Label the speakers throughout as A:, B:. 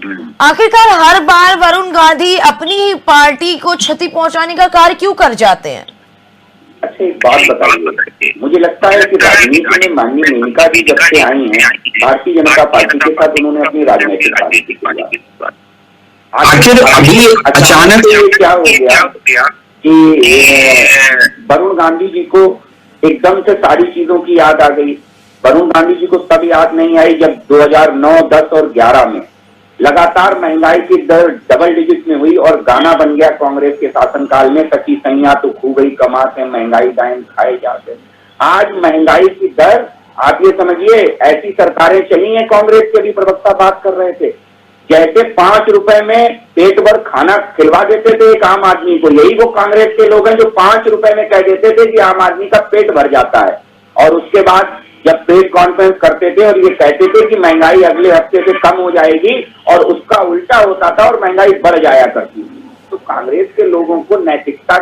A: आखिरकार हर बार वरुण गांधी अपनी ही पार्टी को क्षति पहुंचाने का कार्य क्यों कर जाते हैं?
B: अच्छा, एक बात बताइए, मुझे लगता है कि राजनीति में माननीय मेनका जी जब से आई हैं भारतीय जनता पार्टी के साथ, उन्होंने अपनी राजनीतिक पार्टी आखिर अभी अचानक क्या हो गया कि वरुण गांधी जी को एकदम से सारी चीजों की याद आ गई। वरुण गांधी जी को तब याद नहीं आई जब 2009, 10 और 11 में लगातार महंगाई की दर डबल डिजिट में हुई और गाना बन गया कांग्रेस के शासनकाल में, कच्ची सैया तो खू गई कमाते महंगाई दाएं खाए जाते। आज महंगाई की दर आप ये समझिए, ऐसी सरकारें चली हैं, कांग्रेस के भी प्रवक्ता बात कर रहे थे, जैसे 5 रुपए में पेट भर खाना खिलवा देते थे एक आम आदमी को। यही वो कांग्रेस के लोग हैं जो 5 रुपए में कह देते थे कि आम आदमी का पेट भर जाता है, और उसके बाद जब प्रेस कॉन्फ्रेंस करते थे और ये कहते थे कि महंगाई अगले हफ्ते से कम हो जाएगी, और उसका उल्टा होता था और महंगाई बढ़ जाया करती थी। तो कांग्रेस के लोगों को नैतिकता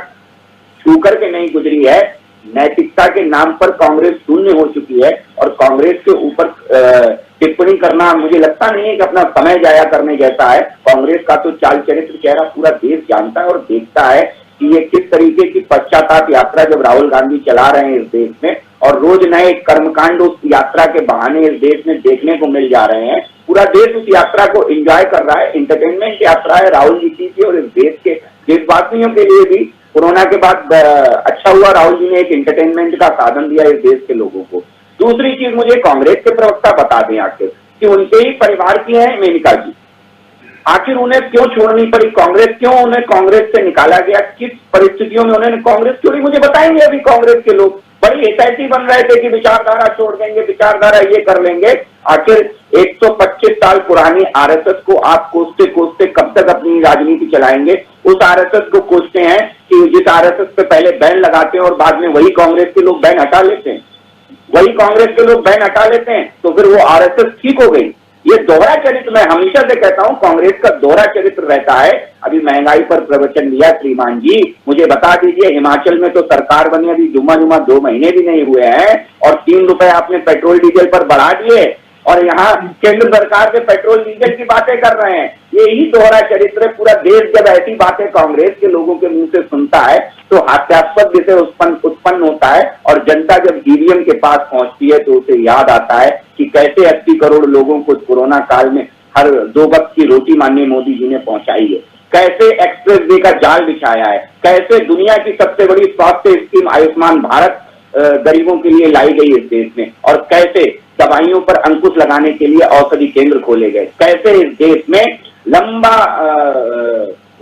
B: छू करके नहीं गुजरी है, नैतिकता के नाम पर कांग्रेस शून्य हो चुकी है, और कांग्रेस के ऊपर टिप्पणी करना मुझे लगता नहीं है कि अपना समय जाया करने जैसा है। कांग्रेस का तो चाल चरित्र चेहरा पूरा देश जानता है और देखता है कि ये किस तरीके की पश्चाताप यात्रा जब राहुल गांधी चला रहे हैं इस देश में, और रोज नए कर्मकांड उस यात्रा के बहाने इस देश में देखने को मिल जा रहे हैं। पूरा देश उस यात्रा को एंजॉय कर रहा है, इंटरटेनमेंट यात्रा है राहुल जी की, और इस देश के देशवासियों के लिए भी कोरोना के बाद अच्छा हुआ राहुल जी ने एक इंटरटेनमेंट का साधन दिया इस देश के लोगों को। दूसरी चीज मुझे कांग्रेस के प्रवक्ता बता दें आखिर कि उनके ही परिवार की हैं मेनका जी, आखिर उन्हें क्यों छोड़नी पड़ी कांग्रेस, क्यों उन्हें कांग्रेस से निकाला गया, किस परिस्थितियों में उन्होंने कांग्रेस छोड़ी, मुझे बताएंगे अभी कांग्रेस के लोग। बड़ी एसआईटी बन रहे थे कि विचारधारा छोड़ देंगे, विचारधारा ये कर लेंगे। आखिर 125 साल पुरानी आरएसएस को आप कोसते कोसते कब तक अपनी राजनीति चलाएंगे? उस आरएसएस को कोसते हैं कि जिस आरएसएस पे पहले बैन लगाते हैं और बाद में वही कांग्रेस के लोग बैन हटा लेते हैं, वही कांग्रेस के लोग बैन हटा लेते हैं, तो फिर वो आरएसएस ठीक हो गई। ये दोहरा चरित्र, मैं हमेशा से कहता हूं कांग्रेस का दोहरा चरित्र रहता है। अभी महंगाई पर प्रवचन दिया श्रीमान जी, मुझे बता दीजिए हिमाचल में तो सरकार बनी अभी जुम्मा 2 महीने भी नहीं हुए हैं, और 3 रुपए आपने पेट्रोल डीजल पर बढ़ा दिए, और यहाँ केंद्र सरकार के पेट्रोल डीजल की बातें कर रहे हैं। यही दोहरा चरित्र है। पूरा देश जब ऐसी बातें कांग्रेस के लोगों के मुंह से सुनता है तो हास्यास्पद विषय उत्पन्न होता है, और जनता जब ईवीएम के पास पहुंचती है तो उसे याद आता है कि कैसे 80 करोड़ लोगों को कोरोना काल में हर 2 वक्त की रोटी माननीय मोदी जी ने पहुंचाई है, कैसे एक्सप्रेस वे का जाल बिछाया है, कैसे दुनिया की सबसे बड़ी स्वास्थ्य स्कीम आयुष्मान भारत गरीबों के लिए लाई गई इस देश में, और कैसे दवाइयों पर अंकुश लगाने के लिए औषधि केंद्र खोले गए, कैसे इस देश में लंबा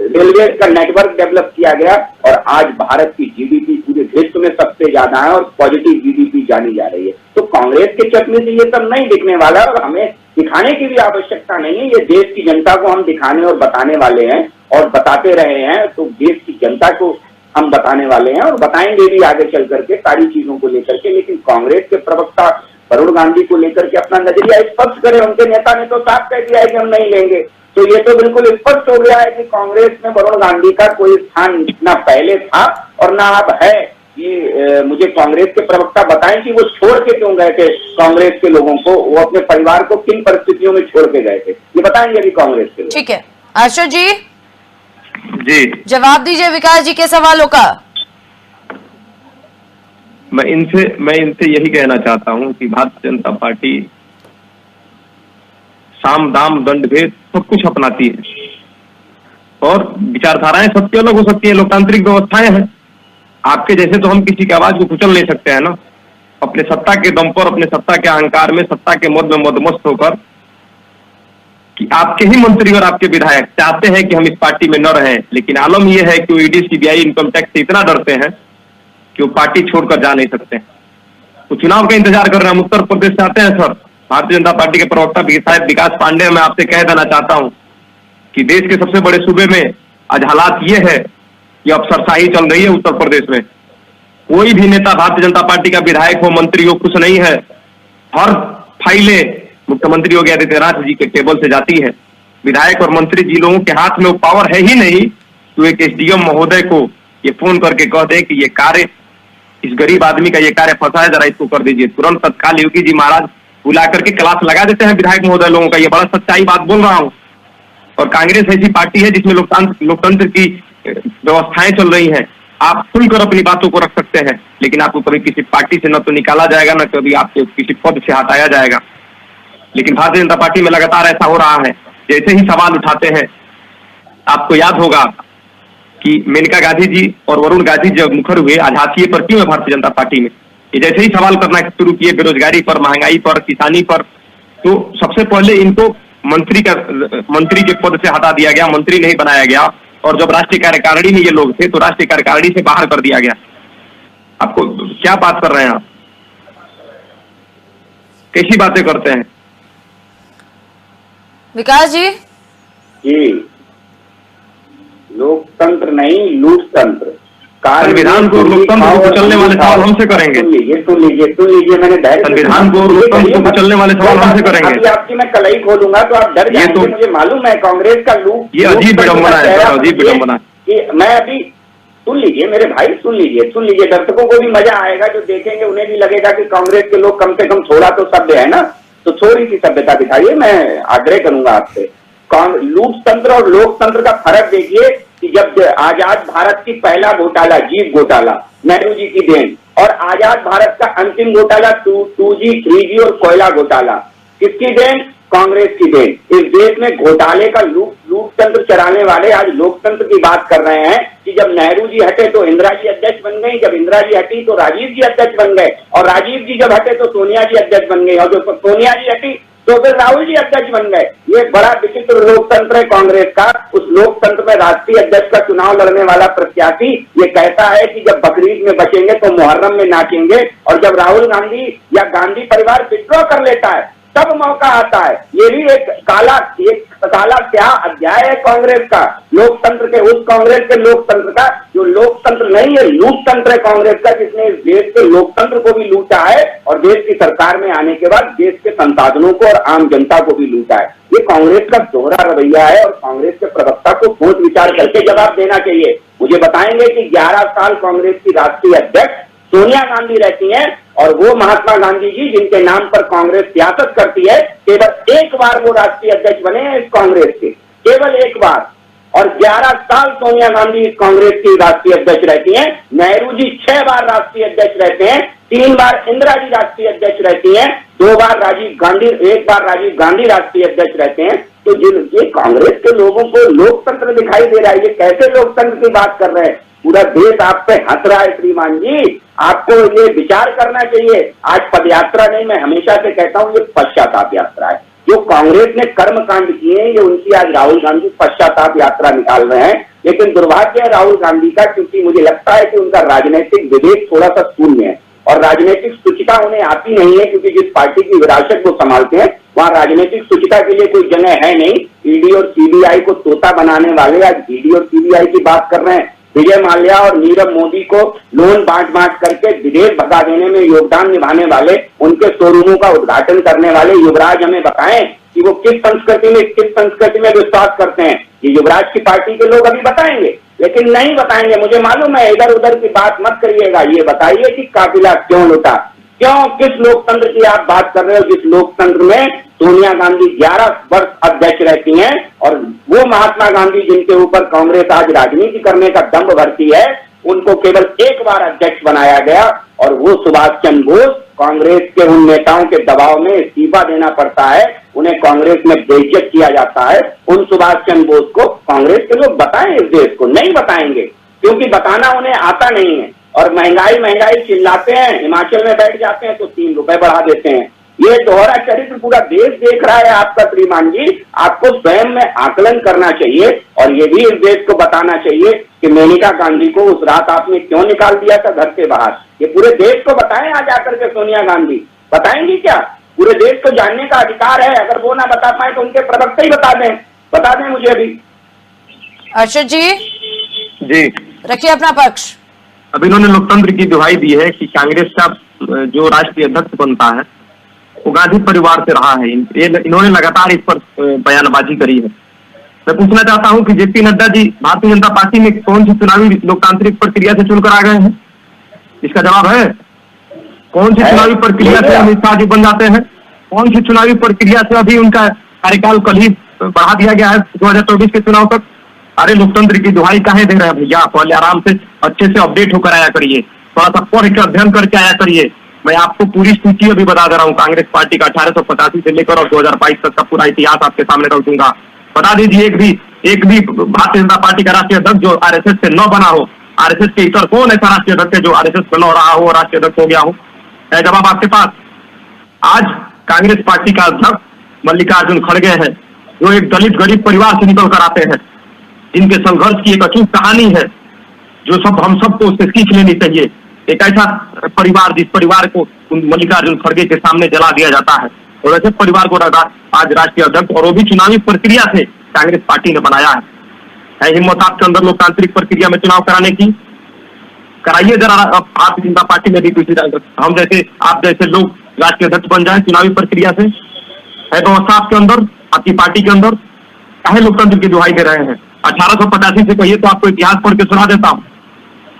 B: रेलवे का नेटवर्क डेवलप किया गया, और आज भारत की जीडीपी पूरे विश्व में सबसे ज्यादा है और पॉजिटिव जीडीपी जानी जा रही है। तो कांग्रेस के चटनी से ये सब नहीं दिखने वाला, और हमें दिखाने की भी आवश्यकता नहीं है। ये देश की जनता को हम दिखाने और बताने वाले हैं, और बताते रहे हैं, तो देश की जनता को हम बताने वाले हैं और बताएंगे भी आगे चल करके सारी चीजों को लेकर के। लेकिन कांग्रेस के प्रवक्ता वरुण गांधी को लेकर के अपना नजरिया स्पष्ट करें। उनके नेता ने तो साफ कह दिया है कि हम नहीं लेंगे, तो ये तो बिल्कुल स्पष्ट हो गया है कि कांग्रेस में वरुण गांधी का कोई स्थान ना पहले था और ना अब है। ये मुझे कांग्रेस के प्रवक्ता बताएं कि वो छोड़ के क्यों गए थे कांग्रेस के लोगों को, वो अपने परिवार को किन परिस्थितियों में छोड़ के गए थे, ये बताएंगे अभी कांग्रेस के लोग।
A: ठीक है आशा जी,
C: जवाब
A: दीजिए विकास जी के सवालों का।
C: मैं इनसे यही कहना चाहता हूं कि भारतीय जनता पार्टी साम दाम दंड भेद सब कुछ अपनाती है, और विचारधाराएं सबकी अलग हो सकती है, लोकतांत्रिक व्यवस्थाएं हैं। आपके जैसे तो हम किसी की आवाज को कुचल नहीं सकते हैं ना। अपने सत्ता के दम पर, अपने सत्ता के अहंकार में, सत्ता के मद में मदमस्त होकर कि आपके ही मंत्री और आपके विधायक चाहते हैं कि हम इस पार्टी में न रहें, लेकिन आलम यह है कि वो ईडी सीबीआई इनकम टैक्स से इतना डरते हैं कि वो पार्टी छोड़कर जा नहीं सकते। वो चुनाव का इंतजार कर रहे हैं। हम उत्तर प्रदेश से आते हैं सर, भारतीय जनता पार्टी के प्रवक्ता शायद विकास पांडे, मैं आपसे कह देना चाहता हूं कि देश के सबसे बड़े सूबे में आज हालात ये है कि अफसरशाही चल रही है उत्तर प्रदेश में। कोई भी नेता भारतीय जनता पार्टी का विधायक हो, मंत्री हो, कुछ नहीं है। हर फाइलें मुख्यमंत्री योगी आदित्यनाथ जी के टेबल से जाती है। विधायक और मंत्री जी लोगों के हाथ में वो पावर है ही नहीं तो एक एसडीएम महोदय को ये फोन करके कह दे कि ये कार्य, इस गरीब आदमी का ये कार्य फंसा है, जरा इसको कर दीजिए। तुरंत तत्काल योगी जी महाराज बुला करके क्लास लगा देते हैं विधायक महोदय लोगों का। ये बड़ा सच्चाई बात बोल रहा हूं। और कांग्रेस ऐसी पार्टी है जिसमें लोकतंत्र की व्यवस्थाएं चल रही हैं। आप खुलकर अपनी बातों को रख सकते हैं, लेकिन आपको कभी किसी पार्टी से न तो निकाला जाएगा, न कभी आपको किसी पद से हटाया जाएगा। लेकिन भारतीय जनता पार्टी में लगातार ऐसा हो रहा है, जैसे ही सवाल उठाते हैं, आपको याद होगा कि मेनका गांधी जी और वरुण गांधी जब मुखर हुए आज हाशिए पर क्यों है भारतीय जनता पार्टी में, ये जैसे ही सवाल करना शुरू किए बेरोजगारी पर, महंगाई पर, किसानी पर, तो सबसे पहले इनको मंत्री के पद से हटा दिया गया, मंत्री नहीं बनाया गया। और जब राष्ट्रीय कार्यकारिणी में ये लोग थे तो राष्ट्रीय कार्यकारिणी से बाहर कर दिया गया। आपको क्या बात कर रहे हैं आप, कैसी बातें करते हैं?
A: विकास जी
B: लोकतंत्र नहीं लूटतंत्र।
C: संविधान को लोकतंत्र को कुचलने वाले सवाल हमसे करेंगे।
B: सुन लीजिए मैंने
C: संविधान को लोकतंत्र को कुचलने वाले सवाल हमसे करेंगे।
B: अभी आपकी मैं कलई खोलूंगा तो आप डर जाएंगे। मुझे मालूम है कांग्रेस का लूट,
C: ये अजीब विडंबना है, अजीब विडंबना है।
B: मैं अभी सुन लीजिए मेरे भाई, सुन लीजिए। दर्शकों को भी मजा आएगा, जो देखेंगे उन्हें भी लगेगा कि कांग्रेस के लोग कम से कम थोड़ा तो सभ्य है ना, तो थोड़ी सी सभ्यता दिखाइए। मैं आग्रह करूंगा आपसे। लूटतंत्र और लोकतंत्र का फर्क देखिए कि जब आजाद भारत की पहला घोटाला, जीप घोटाला, नेहरू जी की देन, और आजाद भारत का अंतिम घोटाला 2G 3G और कोयला घोटाला किसकी देन? कांग्रेस की देन। इस देश में घोटाले का लूटतंत्र चलाने वाले आज लोकतंत्र की बात कर रहे हैं कि जब नेहरू जी हटे तो इंदिरा जी अध्यक्ष बन गई, जब इंदिरा जी हटी तो राजीव जी अध्यक्ष बन गए, और राजीव जी जब हटे तो सोनिया जी अध्यक्ष बन गई, और जब सोनिया जी हटी तो फिर राहुल जी अध्यक्ष बन गए। ये बड़ा विचित्र लोकतंत्र है कांग्रेस का। उस लोकतंत्र में राष्ट्रीय अध्यक्ष का चुनाव लड़ने वाला प्रत्याशी ये कहता है कि जब बकरीद में बचेंगे तो मुहर्रम में नाचेंगे, और जब राहुल गांधी या गांधी परिवार विड्रॉ कर लेता है तब मौका आता है। ये भी एक काला क्या अध्याय है कांग्रेस का, लोकतंत्र के, उस कांग्रेस के लोकतंत्र का जो लोकतंत्र नहीं है, लूटतंत्र है कांग्रेस का, जिसने इस देश के लोकतंत्र को भी लूटा है और देश की सरकार में आने के बाद देश के संसाधनों को और आम जनता को भी लूटा है। ये कांग्रेस का दोहरा रवैया है और कांग्रेस के प्रवक्ता को सोच विचार करके जवाब देना चाहिए। मुझे बताएंगे कि 11 साल कांग्रेस की राष्ट्रीय अध्यक्ष सोनिया गांधी रहती हैं, और वो महात्मा गांधी जी जिनके नाम पर कांग्रेस सियासत करती है, केवल एक बार वो राष्ट्रीय अध्यक्ष बने हैं इस कांग्रेस के, केवल एक बार। और 11 साल सोनिया गांधी इस कांग्रेस की राष्ट्रीय अध्यक्ष रहती हैं। नेहरू जी 6 बार राष्ट्रीय अध्यक्ष रहते हैं, 3 बार इंदिरा जी राष्ट्रीय अध्यक्ष रहती हैं, 2 बार राजीव गांधी, 1 बार राजीव गांधी राष्ट्रीय अध्यक्ष रहते हैं। तो ये कांग्रेस के लोगों को लोकतंत्र दिखाई दे रहा है, ये कैसे लोकतंत्र की बात कर रहे हैं? पूरा देश आप पे हंस रहा है श्रीमान जी, आपको ये विचार करना चाहिए। आज पदयात्रा नहीं, मैं हमेशा से कहता हूँ ये पश्चाताप यात्रा है। जो कांग्रेस ने कर्मकांड किए हैं ये उनकी आज राहुल गांधी पश्चाताप यात्रा निकाल रहे हैं। लेकिन दुर्भाग्य है राहुल गांधी का, क्योंकि मुझे लगता है कि उनका राजनीतिक विवेक थोड़ा सा शून्य है और राजनीतिक शुचिता उन्हें आती नहीं है, क्योंकि जिस पार्टी की विरासत वो संभालते हैं वहां राजनीतिक शुचिता के लिए कोई जगह है नहीं। ईडी और सीबीआई को तोता बनाने वाले आज ईडी और सीबीआई की बात कर रहे हैं। विजय माल्या और नीरव मोदी को लोन बांट करके विदेश भगा देने में योगदान निभाने वाले, उनके शोरूमों का उद्घाटन करने वाले युवराज हमें बताएं कि वो किस संस्कृति में विश्वास करते हैं। ये युवराज की पार्टी के लोग अभी बताएंगे, लेकिन नहीं बताएंगे। मुझे मालूम है, इधर उधर की बात मत करिएगा, ये बताइए कि काफिला क्यों लुटा, क्यों, किस लोकतंत्र की आप बात कर रहे हो जिस लोकतंत्र में सोनिया गांधी 11 वर्ष अध्यक्ष रहती हैं, और वो महात्मा गांधी जिनके ऊपर कांग्रेस आज राजनीति करने का दंभ भरती है, उनको केवल एक बार अध्यक्ष बनाया गया, और वो सुभाष चंद्र बोस कांग्रेस के उन नेताओं के दबाव में इस्तीफा देना पड़ता है, उन्हें कांग्रेस में बेइज्जत किया जाता है। उन सुभाष चंद्र बोस को कांग्रेस के लोग बताएं, इस देश को नहीं बताएंगे, क्योंकि बताना उन्हें आता नहीं है। और महंगाई चिल्लाते हैं, हिमाचल में बैठ जाते हैं तो 3 रुपए बढ़ा देते हैं। ये दोहरा चरित्र पूरा देश देख रहा है आपका श्रीमान जी। आपको स्वयं में आकलन करना चाहिए और ये भी इस देश को बताना चाहिए कि मेनका गांधी को उस रात आपने क्यों निकाल दिया था घर से बाहर। ये पूरे देश को बताएं आज आकर के सोनिया गांधी। बताएंगी क्या? पूरे देश को जानने का अधिकार है। अगर वो ना बता पाए तो उनके प्रवक्ता ही बता दें मुझे अभी।
A: अर्षद जी रखिए अपना पक्ष।
C: अब इन्होंने लोकतंत्र की दुहाई दी है कि कांग्रेस का जो राष्ट्रीय अध्यक्ष बनता है वो गांधी परिवार से रहा है। इन्होंने लगातार इस पर बयानबाजी करी है। मैं पूछना चाहता हूं कि जेपी नड्डा जी भारतीय जनता पार्टी में कौन सी चुनावी लोकतांत्रिक प्रक्रिया से चुनकर आ गए हैं? इसका जवाब है कौन सी चुनावी प्रक्रिया से अमित शाह जी बन जाते हैं? कौन सी चुनावी प्रक्रिया से अभी उनका कार्यकाल कल ही बढ़ा दिया गया है 2024 के चुनाव तक। अरे लोकतंत्र की दुहाई काहे दे रहे हैं भैया, पहले आराम से अच्छे से अपडेट होकर आया करिए, थोड़ा सा पढ़ के अध्ययन करके आया करिए। मैं आपको पूरी सूची अभी बता दे रहा हूँ, कांग्रेस पार्टी का 1885 से लेकर और 2022 तक का पूरा इतिहास आपके सामने रख दूंगा। बता दीजिए एक भी भारतीय जनता पार्टी का राष्ट्रीय अध्यक्ष जो आरएसएस से न बना हो। आरएसएस के इतर कौन ऐसा राष्ट्रीय अध्यक्ष है जो आरएसएस में न रहा हो, राष्ट्रीय अध्यक्ष हो गया हो? है जवाब आपके पास? आज कांग्रेस पार्टी का अध्यक्ष मल्लिकार्जुन खड़गे हैं, जो एक दलित गरीब परिवार से निकल कर आते हैं, जिनके संघर्ष की एक अचूक कहानी है, जो सब हम सबको उससे सीख लेनी चाहिए। एक ऐसा परिवार जिस परिवार को मल्लिकार्जुन खड़गे के सामने जला दिया जाता है, और ऐसे परिवार को आज राष्ट्रीय अध्यक्ष, और वो भी चुनावी प्रक्रिया से कांग्रेस पार्टी ने बनाया है हिम्मत आपके अंदर लोकतांत्रिक प्रक्रिया में चुनाव कराने की? कराइए जरा। भारतीय जनता पार्टी में भी कुछ हम जैसे आप जैसे लोग राष्ट्रीय अध्यक्ष बन जाए चुनावी प्रक्रिया से। है व्यवस्था आपके अंदर, आपकी पार्टी के अंदर? काहे लोकतंत्र की दुहाई दे रहे हैं? 1885 से कहिए तो आपको इतिहास पढ़ के सुना देता हूँ।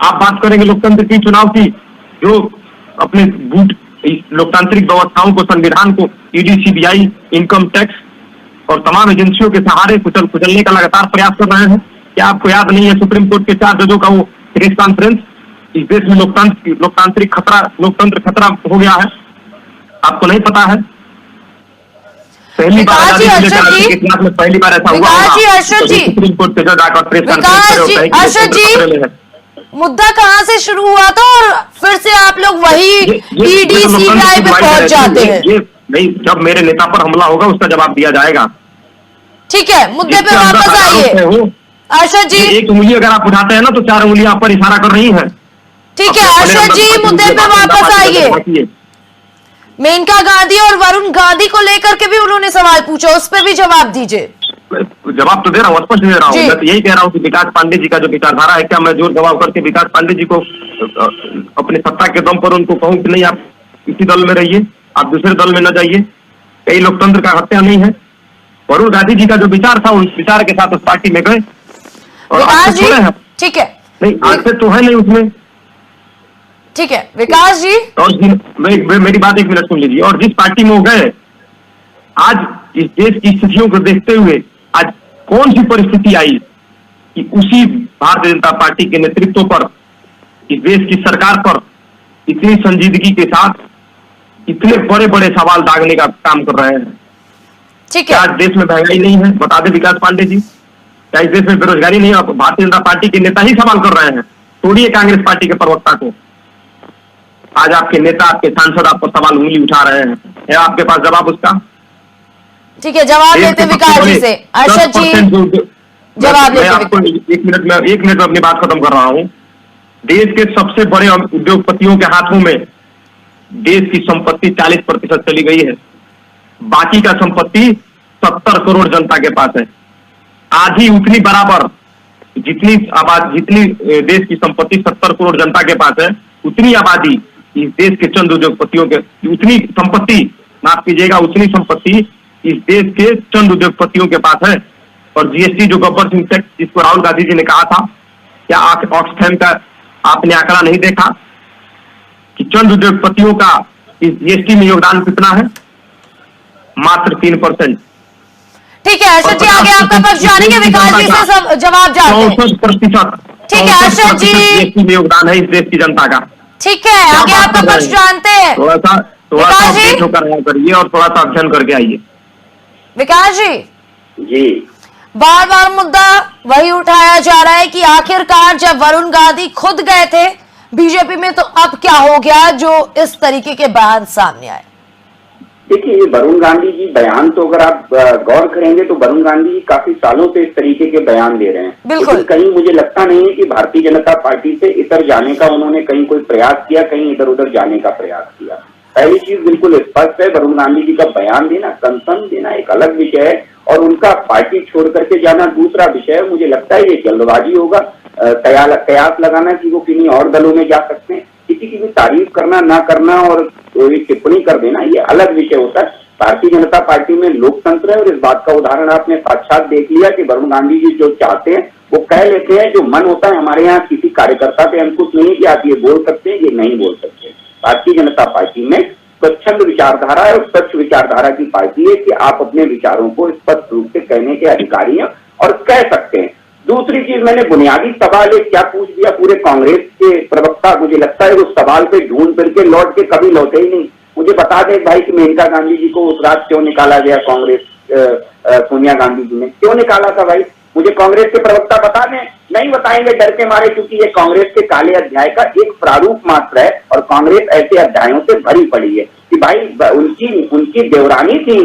C: आप बात करेंगे लोकतंत्र की, चुनाव की, जो अपने बूट लोकतांत्रिक व्यवस्थाओं को, संविधान को ईडी, सीबीआई, इनकम टैक्स और तमाम एजेंसियों के सहारे कुचलने का लगातार प्रयास कर रहे हैं। क्या आपको याद नहीं है सुप्रीम कोर्ट के 4 जजों का वो प्रेस कॉन्फ्रेंस? इस देश में लोकतांत्रिक खतरा, लोकतंत्र खतरा हो गया है, आपको नहीं पता है? पहली बार इतिहास में पहली बार ऐसा हुआ सुप्रीम कोर्ट के जज आकर प्रेस कॉन्फ्रेंस।
A: मुद्दा कहाँ से शुरू हुआ था और फिर से आप लोग वही ईडी सीबीआई पे पहुंच जाते हैं?
C: ये नहीं, जब मेरे नेता पर हमला होगा उसका जवाब दिया जाएगा।
A: ठीक है, मुद्दे पे वापस आइए अर्शद जी।
C: एक उंगली अगर आप उठाते हैं ना तो 4 उंगलियां आप पर इशारा कर रही हैं।
A: ठीक है अर्शद जी, मुद्दे पे वापस आइए। मेनका गांधी और वरुण गांधी को लेकर के भी उन्होंने सवाल पूछा, उस पर भी जवाब दीजिए।
C: जवाब तो दे रहा हूँ, स्पष्ट दे रहा हूँ। मैं तो यही कह रहा हूँ कि विकास पांडे जी का जो विचारधारा है, क्या मैं जोर दबाव करके विकास पांडे जी को अपने सत्ता के दम पर उनको कहूँ कि नहीं आप इसी दल में रहिए, आप दूसरे दल में न जाइए? कई लोकतंत्र का हत्या नहीं है। वरुण गांधी जी का जो विचार था, उस विचार के साथ उस पार्टी में गए और आज से हैं।
A: ठीक है,
C: नहीं आज से तो है नहीं उसमें।
A: ठीक है विकास जी,
C: और मेरी बात 1 मिनट सुन लीजिए। और जिस पार्टी में वो गए, आज इस देश की स्थितियों को देखते हुए आज कौन सी परिस्थिति आई कि उसी भारतीय जनता पार्टी के नेतृत्व पर, इस देश की सरकार पर इतनी संजीदगी के साथ इतने बड़े बड़े सवाल दागने का काम कर रहे हैं।
A: ठीक है,
C: आज देश में महंगाई नहीं है, बता दें विकास पांडे जी? क्या इस देश में बेरोजगारी नहीं है? भारतीय जनता पार्टी के नेता ही सवाल कर रहे हैं, तोड़िए कांग्रेस पार्टी के प्रवक्ता को। आज आपके नेता, आपके सांसद आप पर सवाल उंगली उठा रहे हैं, है आपके पास जवाब उसका?
A: ठीक है, जवाब देते विकास जी से। अर्शद जी जवाब देते।
C: आपको 1 मिनट में अपनी बात खत्म कर रहा हूँ। देश के सबसे बड़े उद्योगपतियों के हाथों में देश की संपत्ति 40% चली गई है, बाकी का संपत्ति 70 करोड़ जनता के पास है। आधी उतनी बराबर जितनी देश की संपत्ति 70 करोड़ जनता के पास है, उतनी आबादी इस देश के चंद उद्योगपतियों के, उतनी संपत्ति, माफ कीजिएगा, उतनी संपत्ति इस देश के चंद उद्योगपतियों के पास है। और जीएसटी जो गब्बर सिंह टैक्स, जिसको राहुल गांधी जी ने कहा था, क्या ऑक्सफैम का आपने आंकड़ा नहीं देखा कि चंद उद्योगपतियों का इस जीएसटी में योगदान कितना है? मात्र 3%।
A: ठीक है अर्शद जी, आगे आपका पक्ष जानेंगे, विकास जी से सब जवाब जानते हैं।
C: 64%।
A: ठीक है अर्शद जी,
C: जीएसटी में योगदान है इस देश की जनता का।
A: ठीक है, आगे आपका पक्ष जानते हैं।
C: थोड़ा सा अपडेट होकर आया करिए और थोड़ा सा अध्ययन करके आइए।
A: विकास जी
B: जी,
A: बार बार मुद्दा वही उठाया जा रहा है कि आखिरकार जब वरुण गांधी खुद गए थे बीजेपी में, तो अब क्या हो गया जो इस तरीके के बयान सामने आए?
B: देखिए, ये वरुण गांधी जी बयान तो अगर आप गौर करेंगे तो वरुण गांधी जी काफी सालों से इस तरीके के बयान दे रहे हैं।
A: बिल्कुल।
B: कहीं मुझे लगता नहीं है कि भारतीय जनता पार्टी से इधर जाने का उन्होंने कहीं कोई प्रयास किया, कहीं इधर उधर जाने का प्रयास किया। पहली चीज बिल्कुल स्पष्ट है, वरुण गांधी जी का बयान देना, कंसर्न देना एक अलग विषय है, और उनका पार्टी छोड़ करके जाना दूसरा विषय है। मुझे लगता है ये जल्दबाजी होगा, कयास लगाना कि वो किन्हीं और दलों में जा सकते हैं। किसी की भी तारीफ करना ना करना और टिप्पणी कर देना ये अलग विषय होता है। भारतीय जनता पार्टी में लोकतंत्र है, और इस बात का उदाहरण आपने साक्षात देख लिया कि वरुण गांधी जी जो चाहते हैं वो कह लेते हैं, जो मन होता है। हमारे यहाँ किसी कार्यकर्ता पे अंकुश नहीं कि आप ये बोल सकते हैं, ये नहीं बोल सकते। भारतीय जनता पार्टी में स्वच्छंद विचारधारा है और स्वच्छ विचारधारा की पार्टी है कि आप अपने विचारों को स्पष्ट रूप से कहने के अधिकारी हैं और कह सकते हैं। दूसरी चीज, मैंने बुनियादी सवाल एक क्या पूछ दिया पूरे कांग्रेस के प्रवक्ता, मुझे लगता है उस सवाल पे ढूंढ फिर के लौट के कभी लौटे ही नहीं। मुझे बता दें भाई कि मेनका गांधी जी को उस रात क्यों निकाला गया, कांग्रेस सोनिया गांधी जी ने क्यों निकाला था भाई? मुझे कांग्रेस के प्रवक्ता बता दें। नहीं बताएंगे डर के मारे, क्योंकि ये कांग्रेस के काले अध्याय का एक प्रारूप मात्र है और कांग्रेस ऐसे अध्यायों से भरी पड़ी है कि भाई उनकी देवरानी थी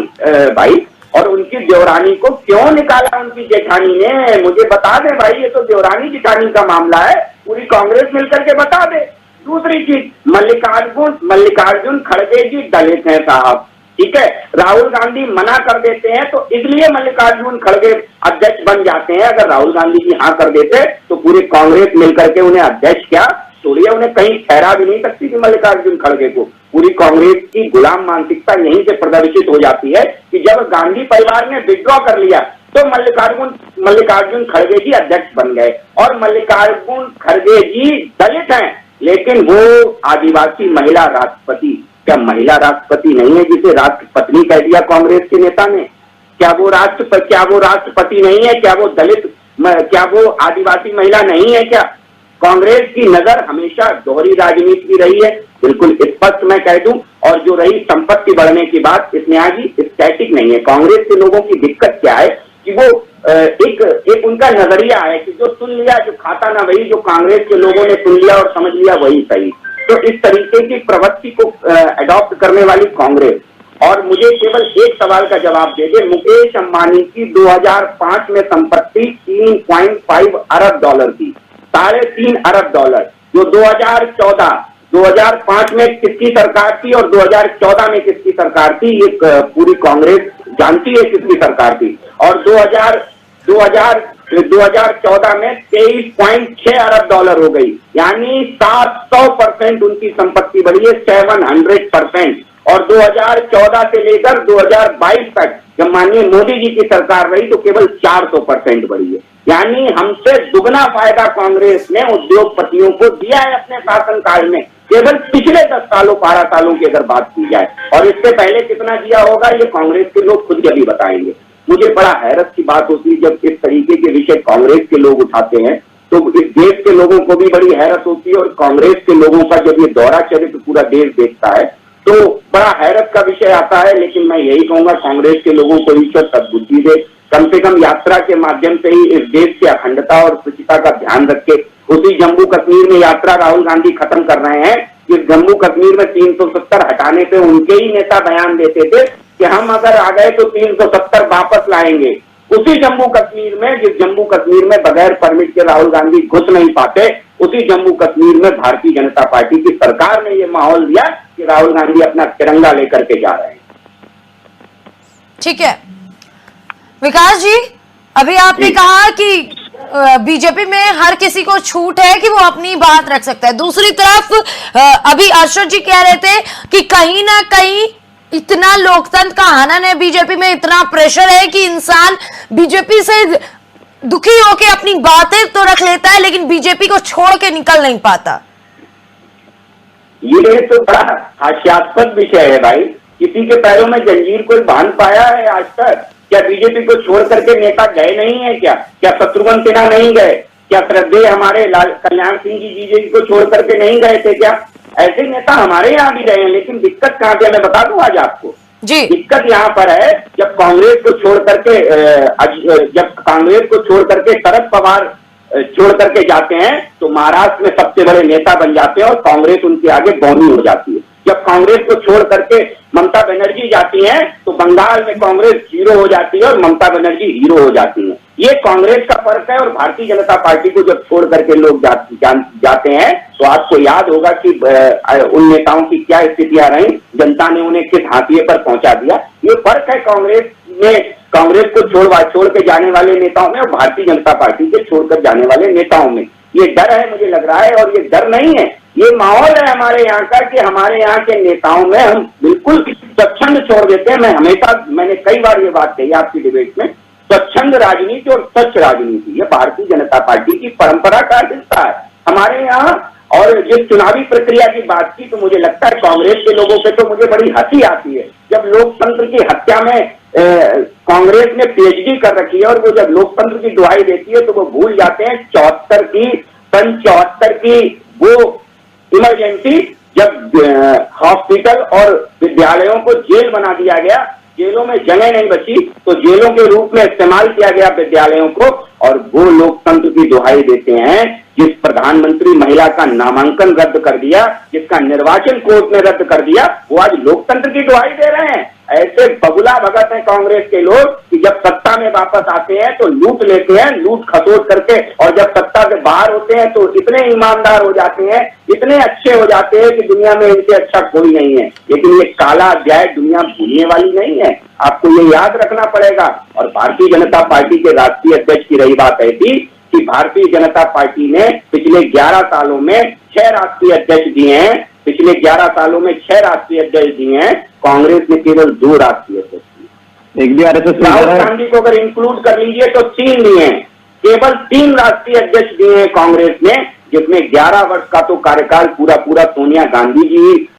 B: भाई, और उनकी देवरानी को क्यों निकाला उनकी जेठानी ने? मुझे बता दे भाई, ये तो देवरानी जेठानी का मामला है, पूरी कांग्रेस मिलकर के बता दे। दूसरी चीज, मल्लिकार्जुन खड़गे जी दलित हैं साहब, ठीक है, राहुल गांधी मना कर देते हैं तो इसलिए मल्लिकार्जुन खड़गे अध्यक्ष बन जाते हैं। अगर राहुल गांधी जी हाँ कर देते तो पूरी कांग्रेस मिलकर के उन्हें अध्यक्ष क्या छोड़िए, उन्हें कहीं ठहरा भी नहीं सकती थी मल्लिकार्जुन खड़गे को। पूरी कांग्रेस की गुलाम मानसिकता यहीं से प्रदर्शित हो जाती है कि जब गांधी परिवार ने विड्रॉ कर लिया तो मल्लिकार्जुन खड़गे जी अध्यक्ष बन गए। और मल्लिकार्जुन खड़गे जी दलित हैं, लेकिन वो आदिवासी महिला राष्ट्रपति, क्या महिला राष्ट्रपति नहीं है जिसे राष्ट्रपत्नी कह दिया कांग्रेस के नेता ने? क्या वो राष्ट्रपति नहीं है? क्या वो दलित, क्या वो आदिवासी महिला नहीं है? क्या कांग्रेस की नजर हमेशा दोहरी राजनीति की रही है, बिल्कुल स्पष्ट मैं कह दूं। और जो रही संपत्ति बढ़ने की बात, स्नेहा जी स्टैटिक नहीं है। कांग्रेस के लोगों की दिक्कत क्या है कि वो एक उनका नजरिया है कि जो सुन लिया, जो खाता ना वही, जो कांग्रेस के लोगों ने सुन लिया और समझ लिया वही सही। तो इस तरीके की प्रवृत्ति को अडॉप्ट करने वाली कांग्रेस। और मुझे केवल एक सवाल का जवाब दे दे, मुकेश अंबानी की 2005 में संपत्ति 3.5 अरब डॉलर थी, 3.5 अरब डॉलर, जो 2005 में किसकी सरकार थी और 2014 में किसकी सरकार थी, ये पूरी कांग्रेस जानती है किसकी सरकार थी। और 2014 में 23.6 अरब डॉलर हो गई, यानी 700% उनकी संपत्ति बढ़ी है, 700%। और 2014 से लेकर 2022 तक जब माननीय मोदी जी की सरकार रही तो केवल 400% बढ़ी है, यानी हमसे दुगना फायदा कांग्रेस ने उद्योगपतियों को दिया है अपने शासनकाल में, केवल पिछले 10 सालों 12 सालों की अगर बात की जाए। और इससे पहले कितना दिया होगा ये कांग्रेस के लोग खुद कभी बताएंगे। मुझे बड़ा हैरत की बात होती है जब इस तरीके के विषय कांग्रेस के लोग उठाते हैं, तो इस देश के लोगों को भी बड़ी हैरत होती है। और कांग्रेस के लोगों का जब ये दौरा चले तो पूरा देश देखता है तो बड़ा हैरत का विषय आता है। लेकिन मैं यही कहूंगा कांग्रेस के लोगों को ईश्वर सद्बुद्धि दे, कम से कम यात्रा के माध्यम से ही इस देश की अखंडता और शुचिता का ध्यान रख के उसी जम्मू कश्मीर में यात्रा राहुल गांधी खत्म कर रहे हैं। इस जम्मू कश्मीर में 370 हटाने पे उनके ही नेता बयान देते थे कि हम अगर आ गए तो 370 वापस लाएंगे। उसी जम्मू कश्मीर में, जिस जम्मू कश्मीर में बगैर परमिट के राहुल गांधी घुस नहीं पाते, उसी जम्मू कश्मीर में भारतीय जनता पार्टी की सरकार ने ये माहौल दिया कि राहुल गांधी अपना तिरंगा लेकर के जा रहे हैं।
A: ठीक है विकास जी, अभी आपने कहा कि बीजेपी में हर किसी को छूट है कि वो अपनी बात रख सकता है। दूसरी तरफ अभी अर्शद जी कह रहे थे कि कहीं ना कहीं इतना लोकतंत्र का हनन है बीजेपी में, इतना प्रेशर है कि इंसान बीजेपी से दुखी होकर अपनी बातें तो रख लेता है लेकिन बीजेपी को छोड़ के निकल नहीं पाता।
B: ये तो बड़ा हास्यास्पद विषय है भाई। किसी के पैरों में जंजीर कोई बांध पाया है आज तक? क्या बीजेपी को छोड़ करके नेता गए नहीं है? क्या शत्रुघ्न सिन्हा नहीं गए? क्या श्रद्धेय हमारे कल्याण सिंह जी को छोड़ करके नहीं गए थे? क्या ऐसे नेता हमारे यहाँ भी रहे हैं? लेकिन दिक्कत कहाँ पे मैं बता दूं आज आपको जी। दिक्कत यहाँ पर है जब कांग्रेस को छोड़ करके शरद पवार छोड़ करके जाते हैं तो महाराष्ट्र में सबसे बड़े नेता बन जाते हैं और कांग्रेस उनके आगे बौनी हो जाती है। जब कांग्रेस को छोड़ करके ममता बनर्जी जाती हैं तो बंगाल में कांग्रेस जीरो हो जाती है और ममता बनर्जी हीरो हो जाती है। ये कांग्रेस का फर्क है। और भारतीय जनता पार्टी को जब छोड़ करके लोग जाते हैं तो आपको याद होगा कि उन नेताओं की क्या स्थितियां रही, जनता ने उन्हें किस हाशिए पर पहुंचा दिया। ये फर्क है कांग्रेस को छोड़ के जाने वाले नेताओं में और भारतीय जनता पार्टी के छोड़कर जाने वाले नेताओं में। ये डर है मुझे लग रहा है, और ये डर नहीं है, ये माहौल है हमारे यहाँ का कि हमारे यहाँ के नेताओं में हम बिल्कुल स्वच्छंद छोड़ देते हैं। मैंने कई बार ये बात कही आपकी डिबेट में, स्वच्छंद राजनीति और स्वच्छ राजनीति ये भारतीय जनता पार्टी की परंपरा का हिस्सा है। हमारे यहाँ और जिस चुनावी प्रक्रिया की बात की, तो मुझे लगता है कांग्रेस के लोगों पे तो मुझे बड़ी हंसी आती है। जब लोकतंत्र की हत्या में कांग्रेस ने पीएचडी कर रखी है और वो जब लोकतंत्र की दुहाई देती है तो वो भूल जाते हैं सन 74 की वो इमरजेंसी, जब हॉस्पिटल और विद्यालयों को जेल बना दिया गया, जेलों में जगह नहीं बची, तो जेलों के रूप में इस्तेमाल किया गया विद्यालयों को, और वो लोकतंत्र की दुहाई देते हैं जिस प्रधानमंत्री महिला का नामांकन रद्द कर दिया, जिसका निर्वाचन कोर्ट ने रद्द कर दिया, वो आज लोकतंत्र की दुहाई दे रहे हैं। ऐसे बगुला भगत हैं कांग्रेस के लोग कि जब सत्ता में वापस आते हैं तो लूट लेते हैं, लूट खसोट करके, और जब सत्ता से बाहर होते हैं तो इतने ईमानदार हो जाते हैं, इतने अच्छे हो जाते हैं कि दुनिया में इनसे अच्छा कोई नहीं है। लेकिन ये काला अध्याय दुनिया भूलने वाली नहीं है, आपको ये याद रखना पड़ेगा। और भारतीय जनता पार्टी के राष्ट्रीय अध्यक्ष की रही बात ऐसी कि भारतीय जनता पार्टी ने पिछले 11 सालों में 6 राष्ट्रीय अध्यक्ष दिए हैं, पिछले 11 सालों में 6 राष्ट्रीय अध्यक्ष दिए हैं, कांग्रेस ने केवल 2 राष्ट्रीय अध्यक्ष दिए।
C: एक भी आरएसएस
B: राहुल गांधी को अगर इंक्लूड कर लीजिए तो 3 दिए हैं, केवल 3 राष्ट्रीय अध्यक्ष दिए हैं कांग्रेस ने, जिसमें 11 वर्ष का तो कार्यकाल पूरा सोनिया गांधी जी